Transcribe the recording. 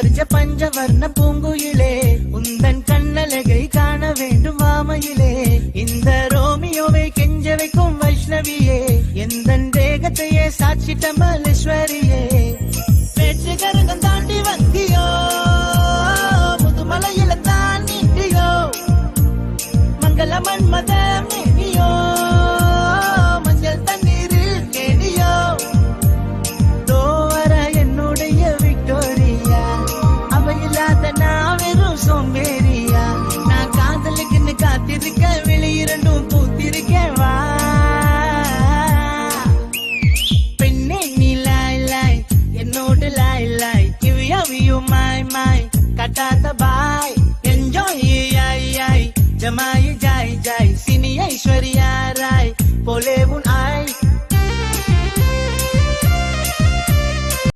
பறிச்ச பஞ்சவர்ண பூங்குயிலே உந்தன் கண்ணழகை காண வேண்டும் வாமையிலே இந்த ரோமியோவை கெஞ்ச வைக்கும் வைஷ்ணவியே எந்த தேகத்தையே சாட்சிட்ட மலேஸ்வரியே பேச்சுகரங்கம் தாண்டி வந்தியோ முதுமலையில தான் நீட்டியோ மங்கள மன்மத மேனியோ மஞ்சள் தண்ணீரில் கேடியோ தோவர என்னுடைய விக்டோரியா அவ இல்லாத நான் வெறும் சோம்பேறியா நான் காதலுக்குன்னு காத்திருக்க வெளியிரண்டும் பூத்திருக்கேன் வா பெண்ணே நீ லாய் லாய் என்னோடு லாய் லாய் கிவியாவியும்